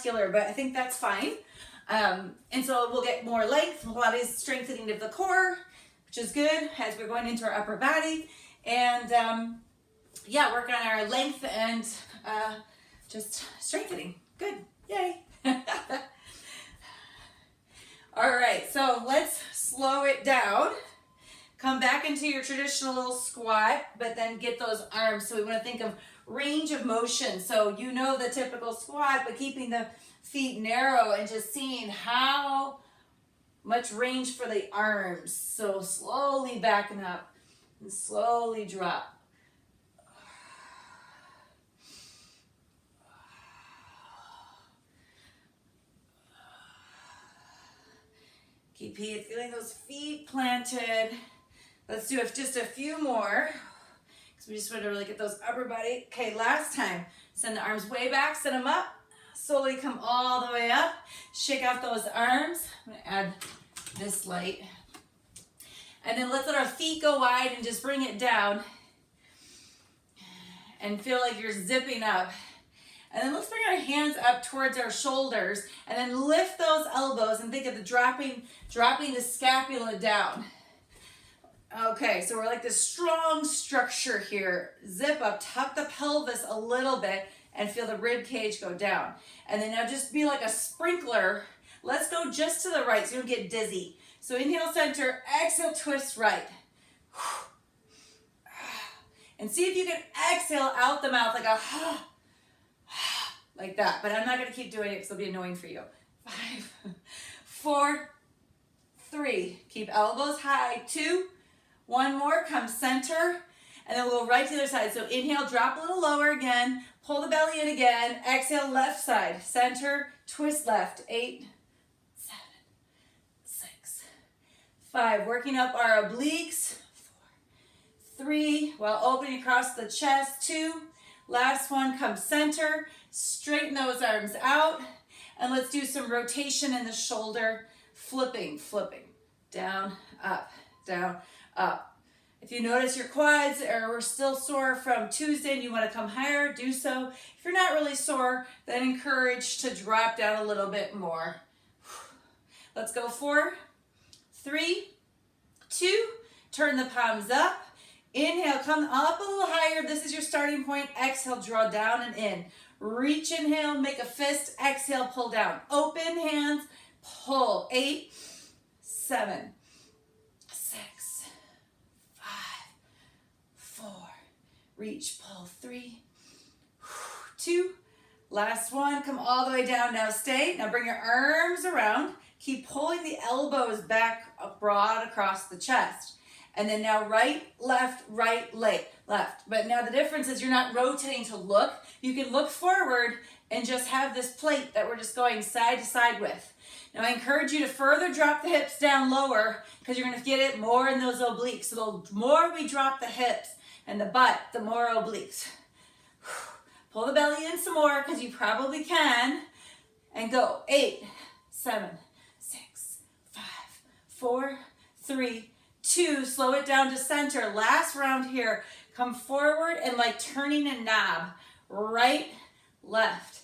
muscular, but I think that's fine. And so we'll get more length, Pilates strengthening of the core, which is good as we're going into our upper body. And yeah, work on our length and just strengthening. Good, yay. All right, so let's slow it down. Come back into your traditional little squat, but then get those arms. So we want to think of range of motion. So you know the typical squat, but keeping the feet narrow and just seeing how much range for the arms. So slowly backing up and slowly drop. Keep feeling those feet planted. Let's do just a few more, because we just want to really get those upper body. Okay, last time. Send the arms way back, send them up. Slowly come all the way up. Shake out those arms. I'm going to add this light. And then let's let our feet go wide and just bring it down. And feel like you're zipping up. And then let's bring our hands up towards our shoulders. And then lift those elbows and think of the dropping the scapula down. Okay, so we're like this strong structure here. Zip up, tuck the pelvis a little bit, and feel the rib cage go down. And then now just be like a sprinkler. Let's go just to the right so you don't get dizzy. So inhale, center, exhale, twist right. And see if you can exhale out the mouth like a like that. But I'm not going to keep doing it because it'll be annoying for you. 5, 4, 3. Keep elbows high. 2, 1 more. Come center. And then we'll go right to the other side. So inhale, drop a little lower again. Pull the belly in again. Exhale, left side. Center, twist left. 8, 7, 6, 5. Working up our obliques. 4, 3. While opening across the chest. 2. Last one, come center. Straighten those arms out. And let's do some rotation in the shoulder. Flipping. Down, up, up. If you notice your quads are still sore from Tuesday and you want to come higher, do so. If you're not really sore, then encourage to drop down a little bit more. Let's go 4, 3, 2. Turn the palms up. Inhale, come up a little higher. This is your starting point. Exhale, draw down and in. Reach, inhale, make a fist. Exhale, pull down. Open hands, pull. 8, 7, 6, 5, 4. Reach, pull. 3, 2. Last one. Come all the way down. Now stay. Now bring your arms around. Keep pulling the elbows back broad across the chest. And then now right, left, left. But now the difference is you're not rotating to look. You can look forward and just have this plate that we're just going side to side with. Now I encourage you to further drop the hips down lower because you're going to get it more in those obliques. So the more we drop the hips and the butt, the more obliques. Pull the belly in some more because you probably can. And go. 8, 7, 6, 5, 4, 3, 2. Slow it down to center. Last round here. Come forward and like turning a knob. Right, left.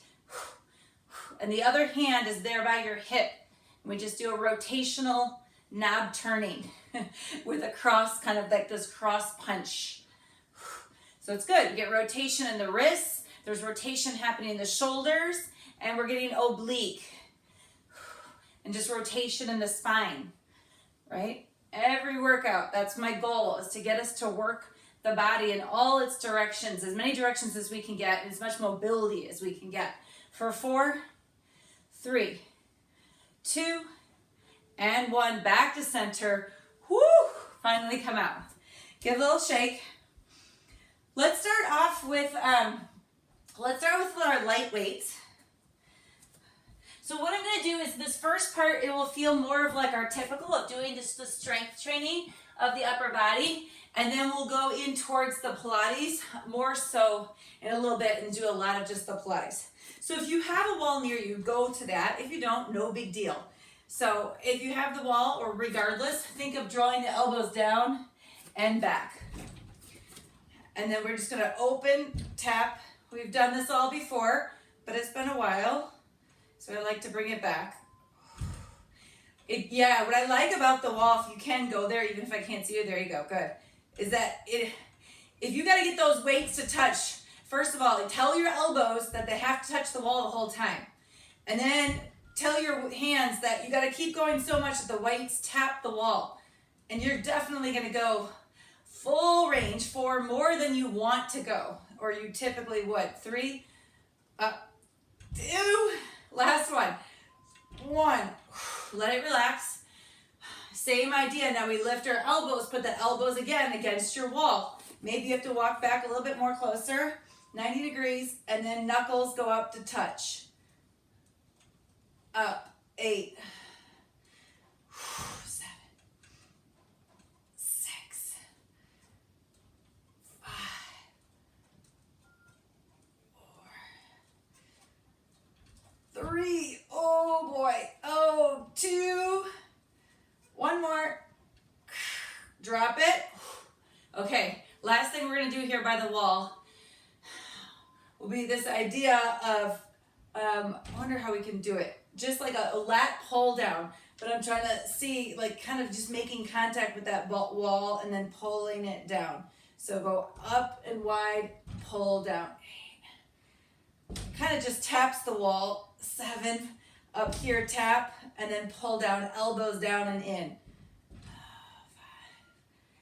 And the other hand is there by your hip. And we just do a rotational knob turning with a cross, kind of like this cross punch. So it's good. You get rotation in the wrists. There's rotation happening in the shoulders. And we're getting oblique. And just rotation in the spine, right? Every workout, that's my goal, is to get us to work the body in all its directions, as many directions as we can get, and as much mobility as we can get. For 4, 3, 2, and 1. Back to center. Woo! Finally come out. Give a little shake. Let's start off with our light weights. So what I'm going to do is this first part, it will feel more of like our typical of doing just the strength training of the upper body. And then we'll go in towards the Pilates more so in a little bit and do a lot of just the Pilates. So if you have a wall near you, go to that. If you don't, no big deal. So if you have the wall, or regardless, think of drawing the elbows down and back. And then we're just going to open, tap. We've done this all before, but it's been a while. So I like to bring it back. Yeah, what I like about the wall, if you can go there, even if I can't see you, there you go, good, is that if you got to get those weights to touch, first of all, tell your elbows that they have to touch the wall the whole time. And then tell your hands that you got to keep going so much that the weights tap the wall. And you're definitely going to go full range for more than you want to go, or you typically would. 3, up, 2, last one. 1, let it relax. Same idea. Now we lift our elbows, put the elbows again against your wall. Maybe you have to walk back a little bit more closer, 90 degrees, and then knuckles go up to touch. Up, 8, 7, 6, 5, 4, 3, oh boy, oh, 2, 1 more, drop it. Okay, last thing we're gonna do here by the wall will be this idea of, I wonder how we can do it. Just like a lat pull down, but I'm trying to see, like kind of just making contact with that wall and then pulling it down. So go up and wide, pull down. 8. Kind of just taps the wall. 7, up here, tap, and then pull down, elbows down and in. 5.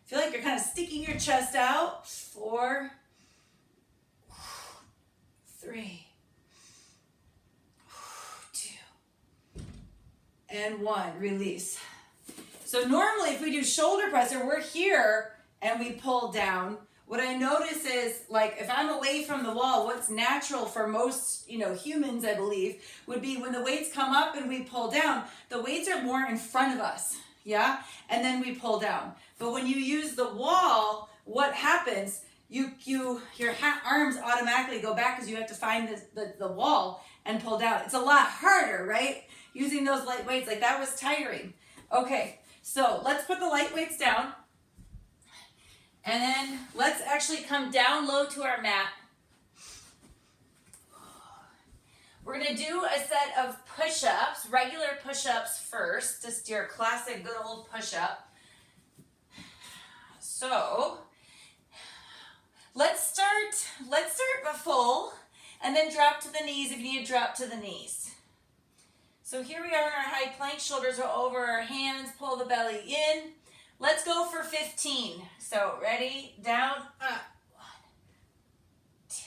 Feel like you're kind of sticking your chest out. 4, 3, and 1, release. So normally if we do shoulder presser, we're here and we pull down. What I notice is, like, if I'm away from the wall, what's natural for most, humans, I believe, would be when the weights come up and we pull down, the weights are more in front of us, yeah? And then we pull down. But when you use the wall, what happens, your arms automatically go back because you have to find the wall and pull down. It's a lot harder, right? Using those light weights, like that was tiring. Okay, so let's put the light weights down. And then let's actually come down low to our mat. We're gonna do a set of push-ups, regular push-ups first, just your classic good old push-up. So let's start with full, and then drop to the knees if you need to drop to the knees. So here we are in our high plank, shoulders are over our hands, pull the belly in. Let's go for 15. So ready, down, up. 1, 2,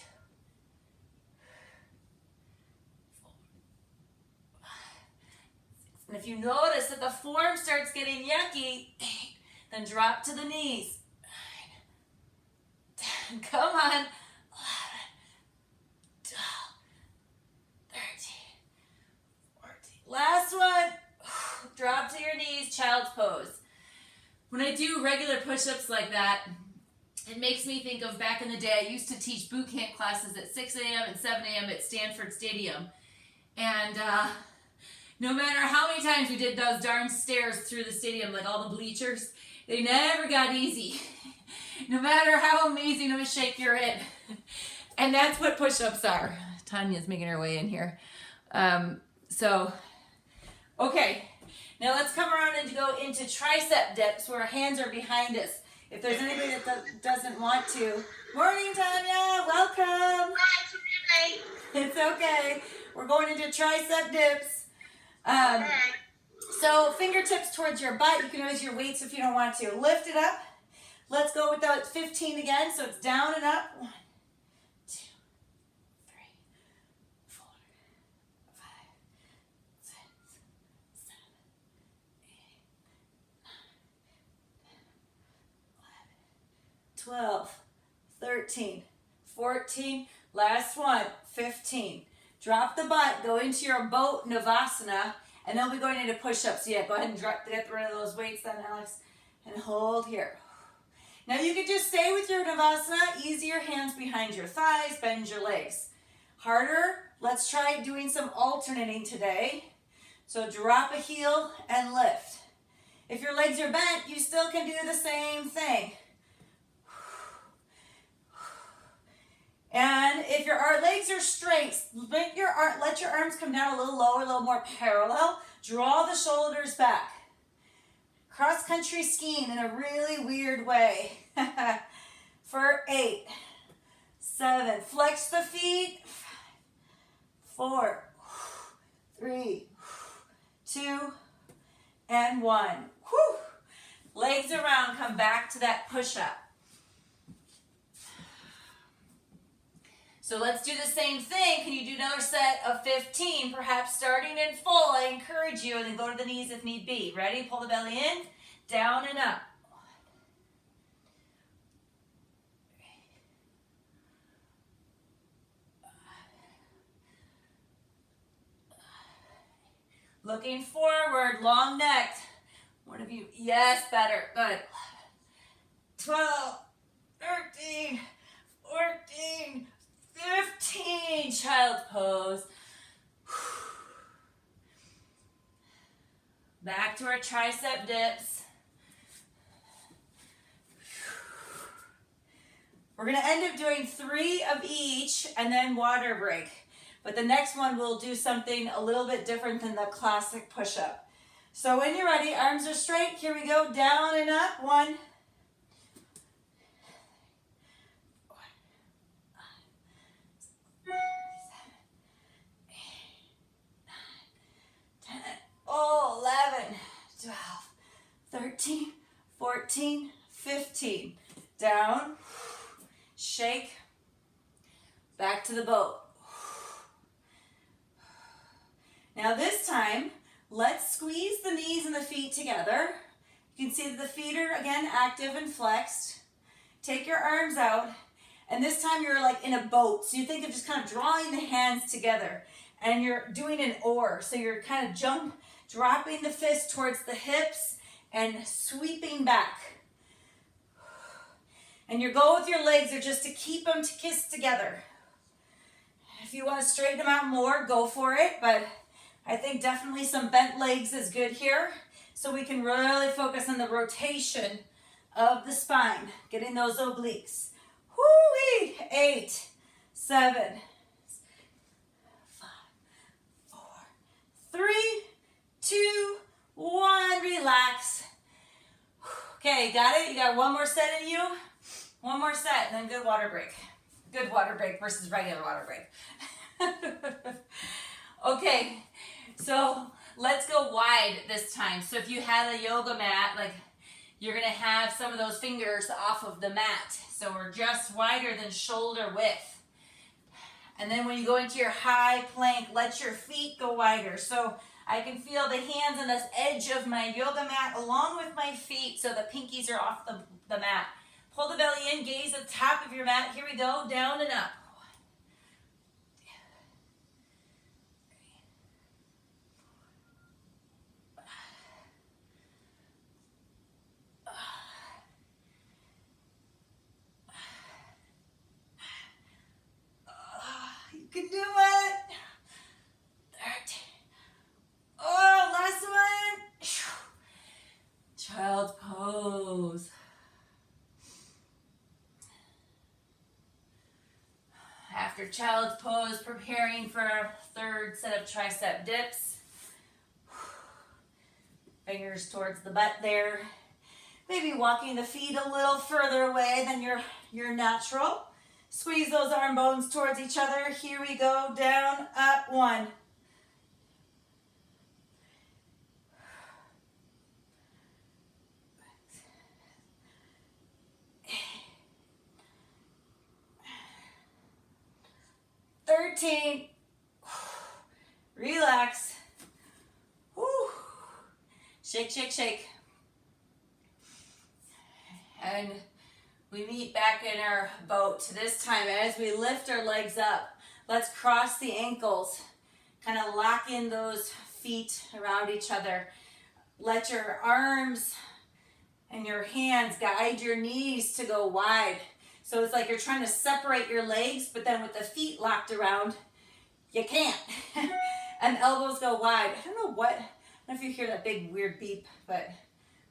4, 5, 6. And if you notice that the form starts getting yucky, 8, then drop to the knees. 9, 10, come on. 11, 12, 13, 14. Last one. Drop to your knees, child's pose. When I do regular push-ups like that, it makes me think of back in the day. I used to teach boot camp classes at 6 a.m. and 7 a.m. at Stanford Stadium. And no matter how many times we did those darn stairs through the stadium, like all the bleachers, they never got easy. No matter how amazing of a shake you're in. And that's what push-ups are. Tanya's making her way in here. Okay. Now let's come around and go into tricep dips where our hands are behind us. If there's anybody that doesn't want to. Morning, Tanya. Welcome. Hi, it's okay. We're going into tricep dips. So fingertips towards your butt. You can always use your weights if you don't want to. Lift it up. Let's go with that 15 again. So it's down and up. 1, 2, 3, 4, 5, 6, 7, 8, 9, 10, 11, 12, 13, 14. Last one, 15. Drop the butt, go into your boat Navasana, and then we'll be going into push-ups. So yeah, go ahead and get rid of those weights then, Alex, and hold here. Now you can just stay with your Navasana, ease your hands behind your thighs, bend your legs. Harder, let's try doing some alternating today. So drop a heel and lift. If your legs are bent, you still can do the same thing. And if your legs are straight, let your arms come down a little lower, a little more parallel. Draw the shoulders back. Cross-country skiing in a really weird way. For 8, 7, flex the feet. 4, 3, 2, and 1. Whew. Legs around, come back to that push-up. So let's do the same thing. Can you do another set of 15, perhaps starting in full? I encourage you, and then go to the knees if need be. Ready? Pull the belly in, down and up. Looking forward, long neck. One of you, yes, better, good. 12, 13, 14, 15, child's pose. Back to our tricep dips. We're going to end up doing 3 of each and then water break. But the next one we'll do something a little bit different than the classic push-up. So when you're ready, arms are straight. Here we go, down and up. 1, 11, 12, 13, 14, 15. Down, shake, back to the boat. Now this time, let's squeeze the knees and the feet together. You can see that the feet are again active and flexed. Take your arms out, and this time you're like in a boat. So you think of just kind of drawing the hands together, and you're doing an oar. So you're kind of dropping the fist towards the hips and sweeping back. And your goal with your legs are just to keep them to kiss together. If you want to straighten them out more, go for it, but I think definitely some bent legs is good here, so we can really focus on the rotation of the spine, getting those obliques. Whoo-wee! 8, 7, 5, 4, 3, 2, 1. Relax. Okay, got it? You got one more set in you? One more set, and then good water break. Good water break versus regular water break. Okay, so let's go wide this time. So if you had a yoga mat, like you're gonna have some of those fingers off of the mat. So we're just wider than shoulder width. And then when you go into your high plank, let your feet go wider. So I can feel the hands on this edge of my yoga mat along with my feet, so the pinkies are off the mat. Pull the belly in, gaze at the top of your mat. Here we go, down and up. You can do it. 13. Oh, last one. Child's pose. After child's pose, preparing for our third set of tricep dips. Fingers towards the butt there. Maybe walking the feet a little further away than your natural. Squeeze those arm bones towards each other. Here we go, down, up, 1. Relax. Woo. Shake, shake, shake. And we meet back in our boat. This time, as we lift our legs up, let's cross the ankles. Kind of lock in those feet around each other. Let your arms and your hands guide your knees to go wide. So it's like you're trying to separate your legs, but then with the feet locked around, you can't. And elbows go wide. I don't know if you hear that big weird beep, but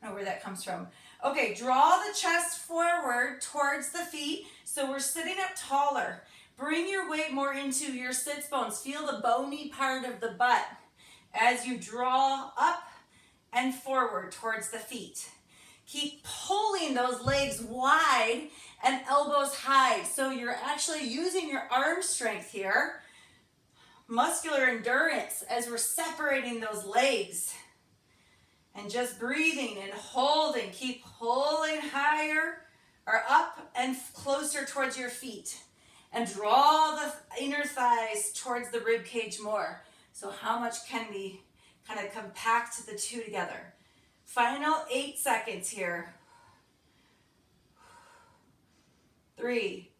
I don't know where that comes from. Okay, draw the chest forward towards the feet. So we're sitting up taller. Bring your weight more into your sits bones. Feel the bony part of the butt as you draw up and forward towards the feet. Keep pulling those legs wide and elbows high. So you're actually using your arm strength here, muscular endurance, as we're separating those legs. And just breathing and holding. Keep pulling higher or up and closer towards your feet. And draw the inner thighs towards the rib cage more. So how much can we kind of compact the two together? Final 8 seconds here. 3,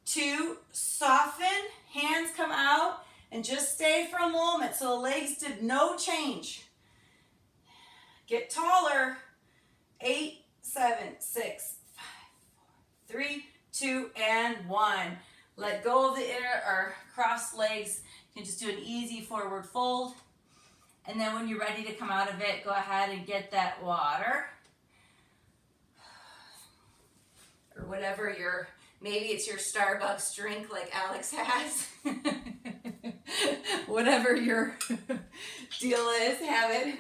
2, soften, hands come out, and just stay for a moment. So the legs did no change. Get taller. 8, 7, 6, 5, 4, 3, 2, and 1. Let go of the inner or cross legs. You can just do an easy forward fold. And then when you're ready to come out of it, go ahead and get that water. Or whatever your, maybe it's your Starbucks drink like Alex has. Whatever your deal is, have it.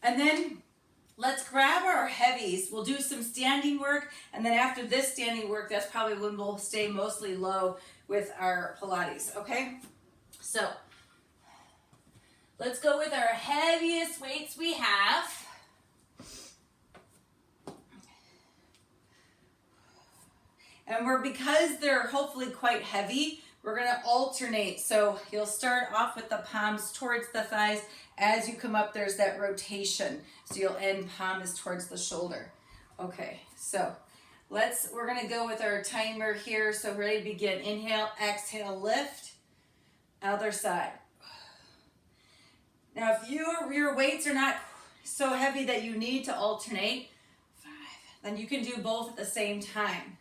And then let's grab our heavies. We'll do some standing work, and then after this standing work, that's probably when we'll stay mostly low with our Pilates, okay? So let's go with our heaviest weights we have. And because they're hopefully quite heavy, we're gonna alternate. So you'll start off with the palms towards the thighs. As you come up, there's that rotation. So you'll end palm is towards the shoulder. Okay, so we're gonna go with our timer here. So ready to begin. Inhale, exhale, lift. Other side. Now if your weights are not so heavy that you need to alternate, 5, then you can do both at the same time.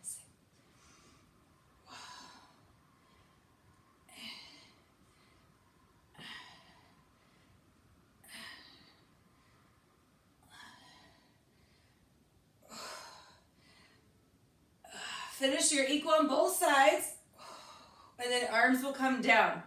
Finish your equal on both sides, and then arms will come down.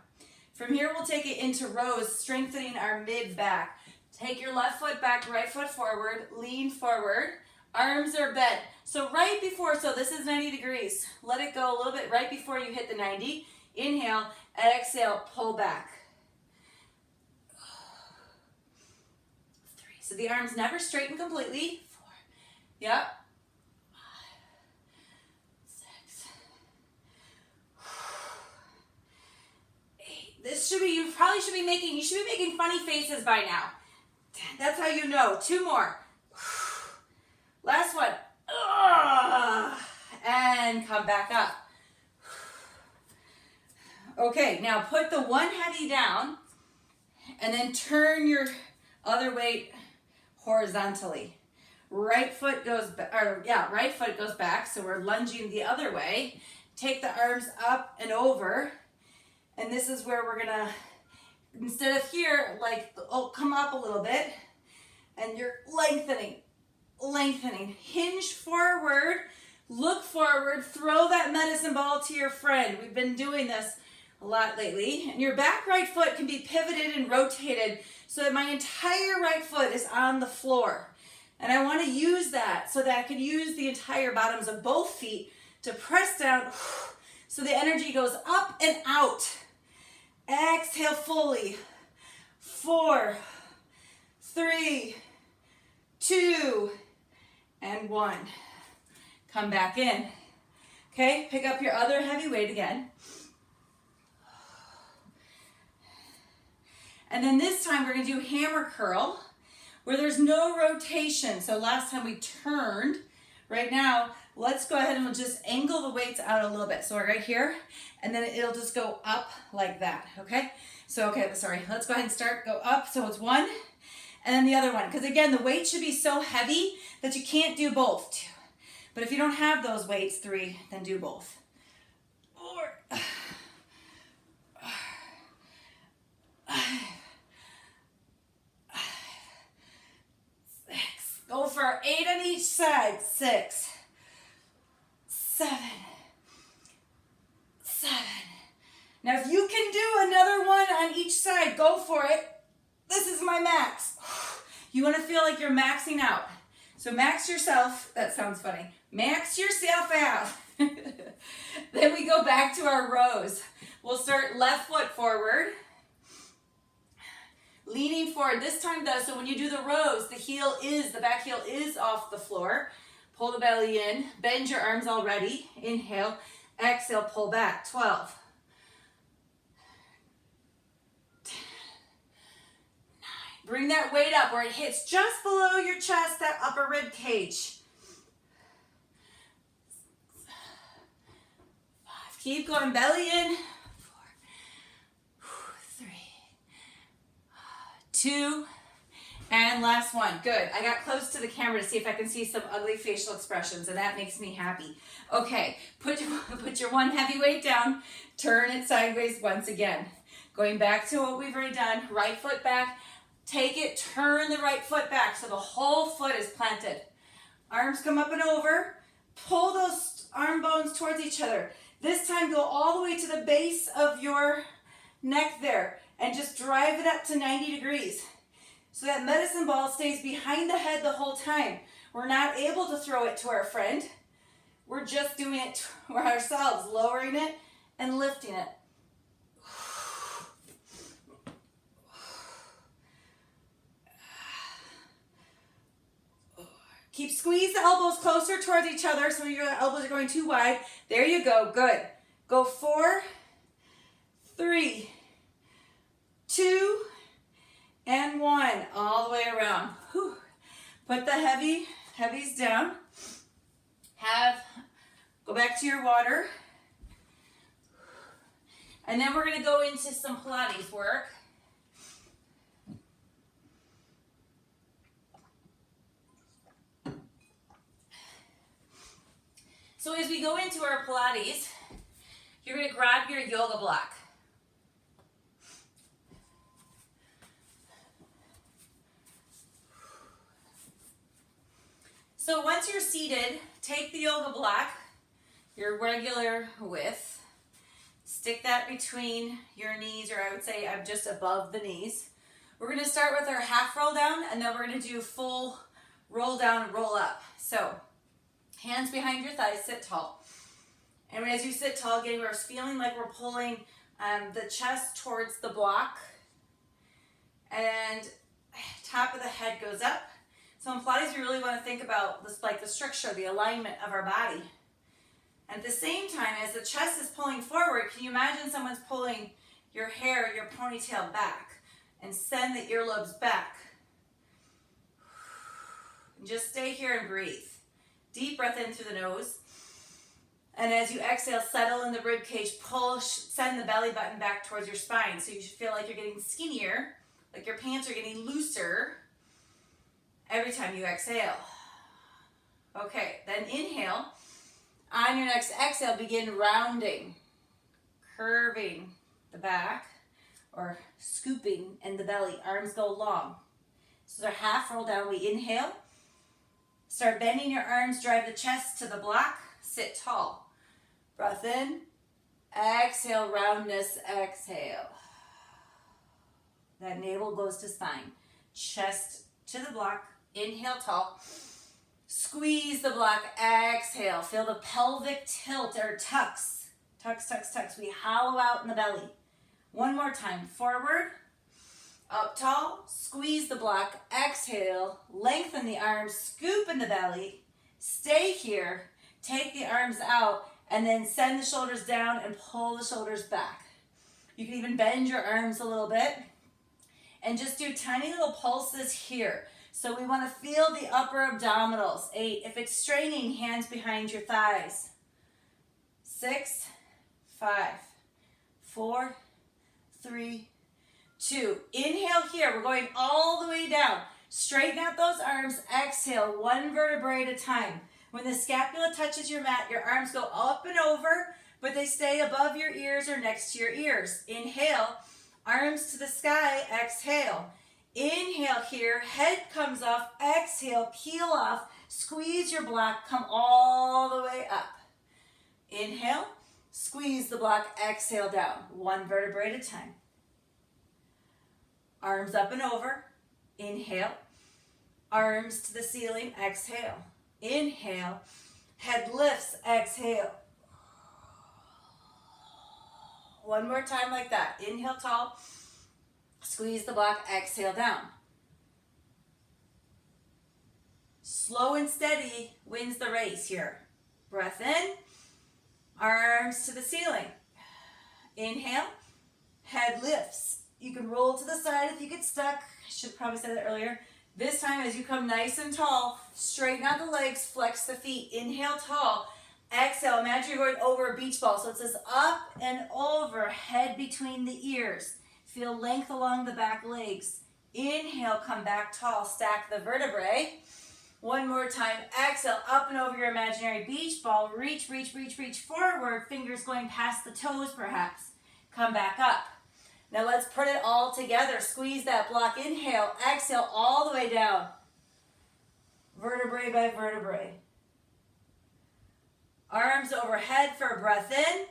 From here, we'll take it into rows, strengthening our mid-back. Take your left foot back, right foot forward, lean forward, arms are bent. So right before, so this is 90 degrees. Let it go a little bit right before you hit the 90. Inhale, exhale, pull back. 3, so the arms never straighten completely. 4, yep. This should be, you should be making funny faces by now. That's how you know. 2 more. Last one. And come back up. Okay, now put the one heavy down and then turn your other weight horizontally. Right foot goes back, so we're lunging the other way. Take the arms up and over. And this is where we're gonna, instead of here, come up a little bit, and you're lengthening. Hinge forward, look forward, throw that medicine ball to your friend. We've been doing this a lot lately. And your back right foot can be pivoted and rotated so that my entire right foot is on the floor. And I wanna use that so that I can use the entire bottoms of both feet to press down so the energy goes up and out. Exhale fully. 4, 3, 2, and 1. Come back in. Okay, pick up your other heavy weight again. And then this time we're gonna do hammer curl where there's no rotation. So last time we turned. Right now, let's go ahead and we'll just angle the weights out a little bit. So we're right here, and then it'll just go up like that, okay? So, let's go ahead and start, go up. So it's 1, and then the other one. Because again, the weight should be so heavy that you can't do both. 2. But if you don't have those weights, 3, then do both. 4, 5, Go for 8 on each side. 6, 7, 7. Now if you can do another one on each side, go for it. This is my max. You want to feel like you're maxing out. So max yourself. That sounds funny. Max yourself out. Then we go back to our rows. We'll start left foot forward. Leaning forward. This time though, so when you do the rows, the back heel is off the floor. Pull the belly in. Bend your arms already. Inhale. Exhale, pull back. 12. 10. 9. Bring that weight up where it hits just below your chest, that upper rib cage. 5. Keep going, belly in. 4. 3. 2. And last one. Good. I got close to the camera to see if I can see some ugly facial expressions, and that makes me happy. Okay, put your one heavy weight down, turn it sideways once again. Going back to what we've already done, right foot back, take it, turn the right foot back so the whole foot is planted. Arms come up and over, pull those arm bones towards each other. This time go all the way to the base of your neck there and just drive it up to 90 degrees. So that medicine ball stays behind the head the whole time. We're not able to throw it to our friend. We're just doing it to ourselves, lowering it and lifting it. Keep squeeze the elbows closer towards each other so your elbows are going too wide. There you go, good. Go 4, 3, 2, and 1, all the way around. Whew. Put the heavies down. Go back to your water. And then we're going to go into some Pilates work. So as we go into our Pilates, you're going to grab your yoga block. So once you're seated, take the yoga block, your regular width, stick that between your knees, or I would say just above the knees. We're going to start with our half roll down, and then we're going to do full roll down, roll up. So hands behind your thighs, sit tall. And as you sit tall, again, we're feeling like we're pulling the chest towards the block, and top of the head goes up. So in Pilates, we really want to think about this, like the structure, the alignment of our body. And at the same time, as the chest is pulling forward, can you imagine someone's pulling your hair, your ponytail back, and send the earlobes back? And just stay here and breathe. Deep breath in through the nose. And as you exhale, settle in the rib cage, send the belly button back towards your spine. So you should feel like you're getting skinnier, like your pants are getting looser every time you exhale. Okay, then inhale. On your next exhale, begin rounding, curving the back, or scooping in the belly. Arms go long. So they're half roll down. We inhale. Start bending your arms, drive the chest to the block, sit tall. Breath in, exhale, roundness, exhale. That navel goes to spine. Chest to the block, inhale tall. Squeeze the block, exhale. Feel the pelvic tilt or tucks. Tucks, tucks, tucks. We hollow out in the belly. One more time, forward. Up tall, squeeze the block, exhale, lengthen the arms, scoop in the belly, stay here, take the arms out, and then send the shoulders down and pull the shoulders back. You can even bend your arms a little bit and just do tiny little pulses here. So we want to feel the upper abdominals. 8, if it's straining, hands behind your thighs. 6, 5, 4, 3, 2. Inhale here. We're going all the way down. Straighten out those arms. Exhale, one vertebrae at a time. When the scapula touches your mat, your arms go up and over, but they stay above your ears or next to your ears. Inhale, arms to the sky. Exhale. Inhale here, head comes off, exhale, peel off, squeeze your block, come all the way up. Inhale, squeeze the block, exhale down, one vertebrae at a time. Arms up and over, inhale, arms to the ceiling, exhale. Inhale, head lifts, exhale. One more time like that. Inhale tall, squeeze the block, exhale down. Slow and steady wins the race here. Breath in, arms to the ceiling. Inhale, head lifts. You can roll to the side if you get stuck. I should probably say that earlier. This time as you come nice and tall, straighten out the legs, flex the feet. Inhale tall, exhale. Imagine you're going over a beach ball. So it says up and over, head between the ears. Feel length along the back legs. Inhale, come back tall, stack the vertebrae. One more time, exhale, up and over your imaginary beach ball. Reach, reach, reach, reach forward. Fingers going past the toes perhaps. Come back up. Now let's put it all together. Squeeze that block. Inhale, exhale, all the way down. Vertebrae by vertebrae. Arms overhead for a breath in.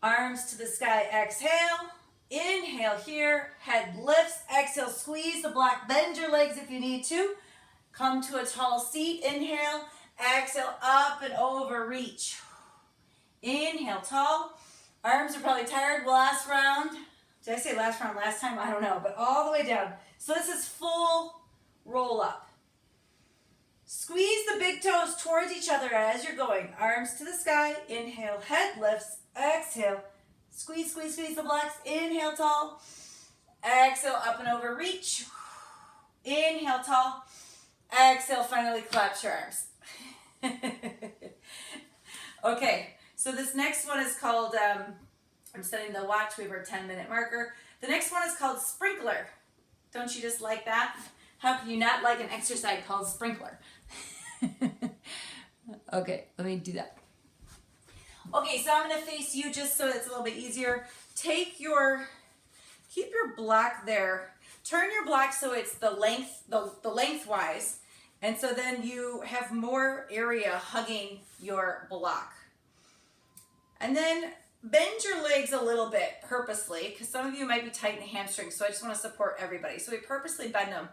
Arms to the sky, exhale. Inhale here, head lifts, exhale, squeeze the block. Bend your legs if you need to. Come to a tall seat. Inhale, exhale, up and over, reach. Inhale, tall. Arms are probably tired. Last round. Did I say last round last time? I don't know, but all the way down. So this is full roll up. Squeeze the big toes towards each other as you're going. Arms to the sky. Inhale, head lifts. Exhale. Squeeze, squeeze, squeeze the blocks. Inhale, tall. Exhale, up and over, reach. Inhale, tall. Exhale, finally collapse your arms. Okay, so this next one is called, I'm setting the watch, we have our 10-minute marker. The next one is called sprinkler. Don't you just like that? How can you not like an exercise called sprinkler? Okay, let me do that. Okay, so I'm going to face you just so it's a little bit easier. Keep your block there. Turn your block so it's the lengthwise. And so then you have more area hugging your block. And then bend your legs a little bit purposely, because some of you might be tight in the hamstrings, so I just want to support everybody. So we purposely bend them.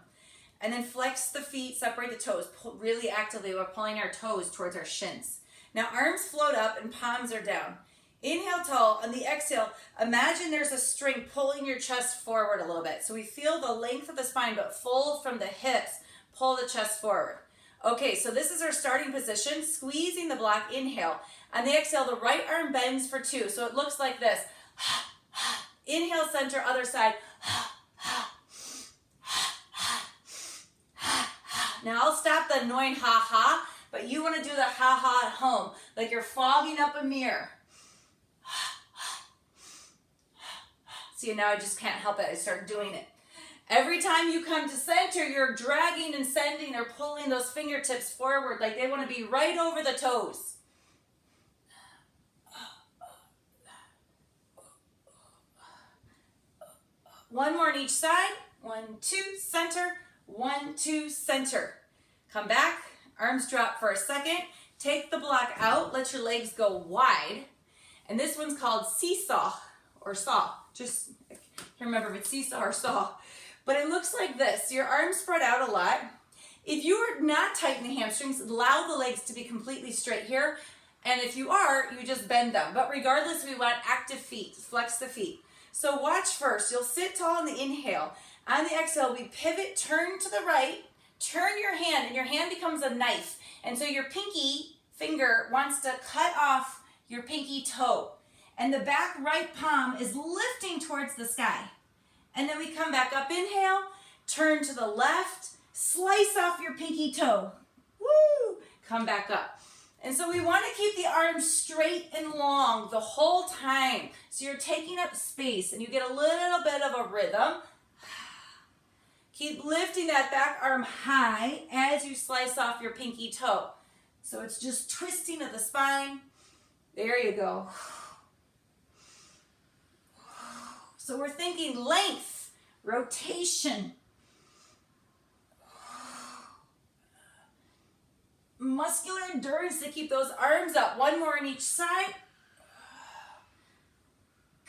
And then flex the feet, separate the toes. Pull really actively, we're pulling our toes towards our shins. Now arms float up and palms are down. Inhale tall. On the exhale, imagine there's a string pulling your chest forward a little bit. So we feel the length of the spine, but fold from the hips. Pull the chest forward. Okay, so this is our starting position. Squeezing the block, inhale. On the exhale, the right arm bends for 2. So it looks like this. Inhale, center, other side. Now I'll stop the annoying ha-ha, but you want to do the ha-ha at home, like you're fogging up a mirror. See, now I just can't help it. I start doing it. Every time you come to center, you're dragging and sending or pulling those fingertips forward like they want to be right over the toes. One more on each side. 1, 2, center. 1, 2, center. Come back. Arms drop for a second. Take the block out. Let your legs go wide. And this one's called seesaw or saw. Just I can't remember if it's seesaw or saw. But it looks like this. Your arms spread out a lot. If you are not tight in the hamstrings, allow the legs to be completely straight here. And if you are, you just bend them. But regardless, we want active feet. Flex the feet. So watch first. You'll sit tall on the inhale. On the exhale, we pivot, turn to the right, turn your hand, and your hand becomes a knife. And so your pinky finger wants to cut off your pinky toe. And the back right palm is lifting towards the sky. And then we come back up, inhale, turn to the left, slice off your pinky toe. Woo! Come back up. And so we want to keep the arms straight and long the whole time. So you're taking up space and you get a little bit of a rhythm. Keep lifting that back arm high as you slice off your pinky toe. So it's just twisting of the spine. There you go. So we're thinking length, rotation, muscular endurance to keep those arms up. One more on each side.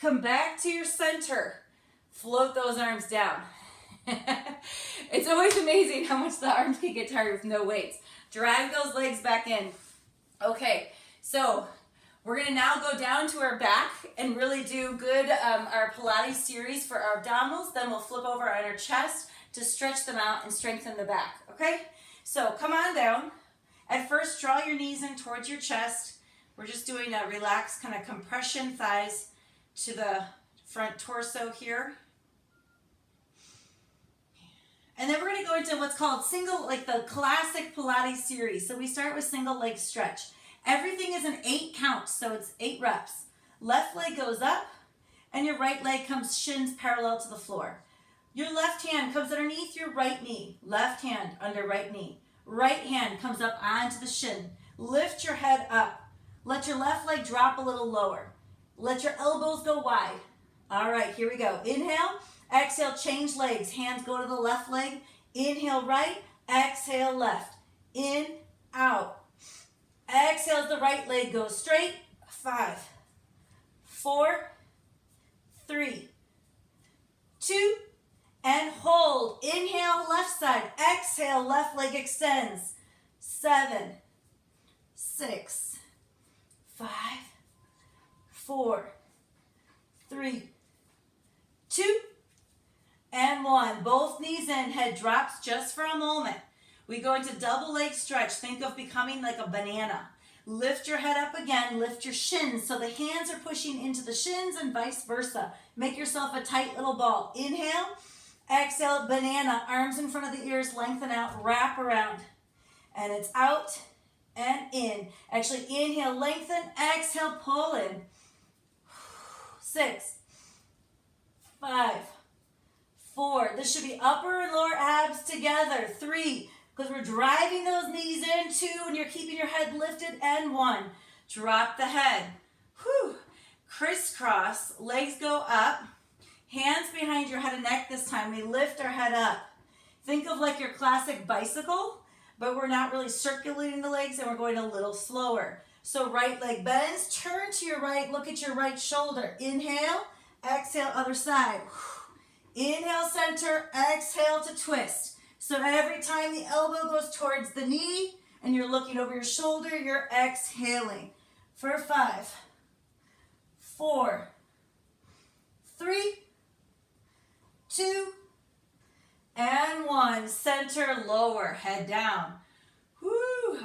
Come back to your center. Float those arms down. It's always amazing how much the arms can get tired with no weights. Drag those legs back in. Okay, so we're gonna now go down to our back and really do good our Pilates series for our abdominals. Then we'll flip over on our chest to stretch them out and strengthen the back, okay? So come on down. At first, draw your knees in towards your chest. We're just doing a relaxed kind of compression, thighs to the front torso here. And then we're going to go into what's called single, like the classic Pilates series. So we start with single leg stretch. Everything is an 8 count, so it's 8 reps. Left leg goes up, and your right leg comes shins parallel to the floor. Your left hand comes underneath your right knee. Left hand under right knee. Right hand comes up onto the shin. Lift your head up. Let your left leg drop a little lower. Let your elbows go wide. All right, here we go. Inhale, exhale, change legs. Hands go to the left leg. Inhale right, exhale left. In, out. Exhale as the right leg goes straight. 5, 4, 3, 2, and hold. Inhale, left side. Exhale, left leg extends. 7, 6, 5, 4, 3, 2, and 1. Both knees in, head drops just for a moment. We go into double leg stretch. Think of becoming like a banana. Lift your head up again. Lift your shins so the hands are pushing into the shins and vice versa. Make yourself a tight little ball. Inhale, exhale, banana. Arms in front of the ears, lengthen out, wrap around. And it's out and in. Actually, inhale, lengthen, exhale, pull in. 6, 5, 4. This should be upper and lower abs together. 3, because we're driving those knees in. 2, and you're keeping your head lifted. And 1. Drop the head. Whew. Crisscross. Legs go up. Hands behind your head and neck this time. We lift our head up. Think of like your classic bicycle, but we're not really circulating the legs and we're going a little slower. So right leg bends, turn to your right, look at your right shoulder. Inhale, exhale, other side. Inhale, center, exhale to twist. So every time the elbow goes towards the knee and you're looking over your shoulder, you're exhaling. For 5, 4, 3, 2, and 1. Center, lower, head down. Woo!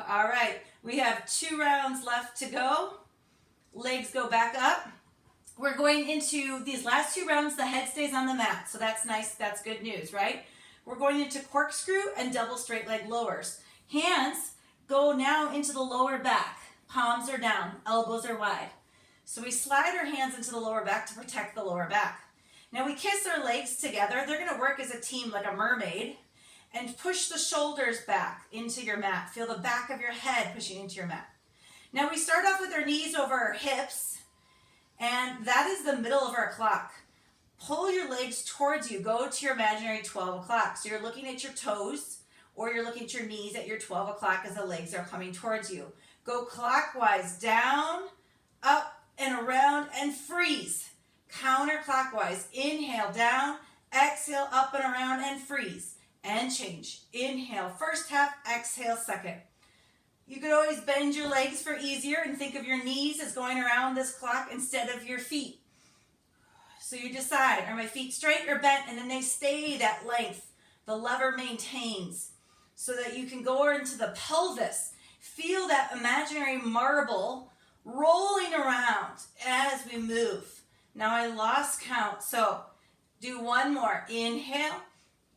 All right, we have 2 rounds left to go. Legs go back up. We're going into these last 2 rounds, the head stays on the mat, so that's nice, that's good news, right? We're going into corkscrew and double straight leg lowers. Hands go now into the lower back. Palms are down, elbows are wide. So we slide our hands into the lower back to protect the lower back. Now we kiss our legs together. They're going to work as a team like a mermaid. And push the shoulders back into your mat. Feel the back of your head pushing into your mat. Now we start off with our knees over our hips. And that is the middle of our clock. Pull your legs towards you. Go to your imaginary 12 o'clock. So you're looking at your toes or you're looking at your knees at your 12 o'clock as the legs are coming towards you. Go clockwise, down, up, and around, and freeze. Counterclockwise. Inhale, down, exhale, up and around, and freeze. And change. Inhale, first half, exhale, second. You could always bend your legs for easier and think of your knees as going around this clock instead of your feet. So you decide, are my feet straight or bent? And then they stay that length. The lever maintains so that you can go into the pelvis. Feel that imaginary marble rolling around as we move. Now I lost count, so do 1 more. Inhale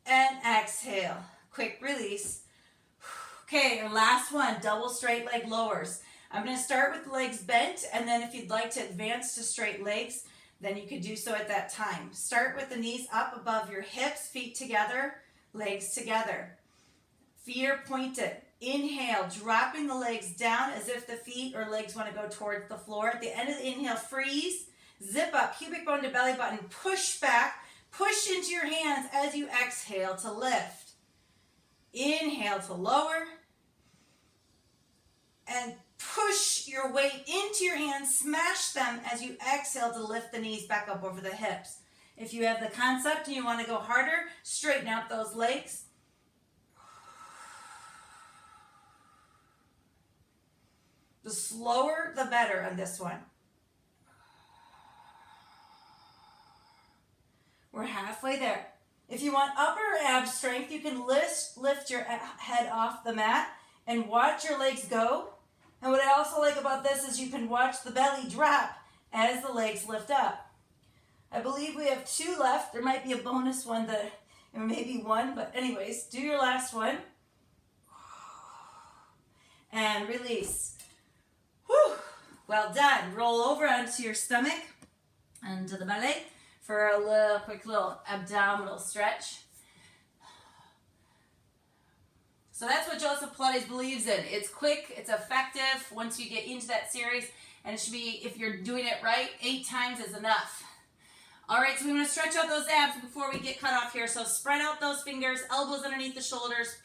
and exhale. Quick release. Okay, our last one, double straight leg lowers. I'm going to start with the legs bent, and then if you'd like to advance to straight legs, then you could do so at that time. Start with the knees up above your hips, feet together, legs together. Feet are pointed. Inhale, dropping the legs down as if the feet or legs want to go towards the floor. At the end of the inhale, freeze, zip up, pubic bone to belly button, push back, push into your hands as you exhale to lift. Inhale to lower. and push your weight into your hands, smash them as you exhale to lift the knees back up over the hips. If you have the concept and you want to go harder, straighten out those legs. The slower, the better on this one. We're halfway there. If you want upper ab strength, you can lift your head off the mat and watch your legs go. And what I also like about this is you can watch the belly drop as the legs lift up. I believe we have 2 left. There might be a bonus one, or maybe 1, but anyways, do your last one. And release. Whew. Well done. Roll over onto your stomach and to the belly for a quick little abdominal stretch. So that's what Joseph Pilates believes in. It's quick, it's effective once you get into that series, and it should be, if you're doing it right, 8 times is enough. All right, so we want to stretch out those abs before we get cut off here. So spread out those fingers, elbows underneath the shoulders,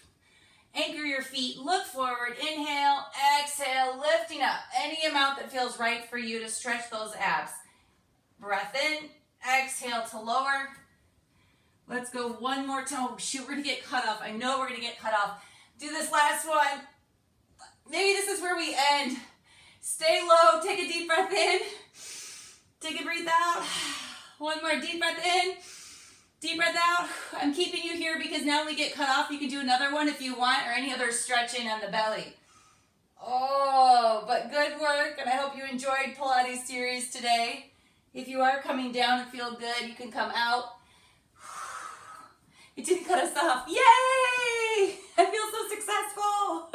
anchor your feet, look forward, inhale, exhale, lifting up any amount that feels right for you to stretch those abs. Breath in, exhale to lower. Let's go one more time. Oh shoot, we're gonna get cut off. I know we're gonna get cut off. Do this last one. Maybe this is where we end. Stay low, take a deep breath in. Take a breath out. One more deep breath in. Deep breath out. I'm keeping you here because now when we get cut off, you can do another one if you want, or any other stretching on the belly. Oh, but good work, and I hope you enjoyed Pilates series today. If you are coming down and feel good, you can come out. It didn't cut us off. Yay! I feel so successful.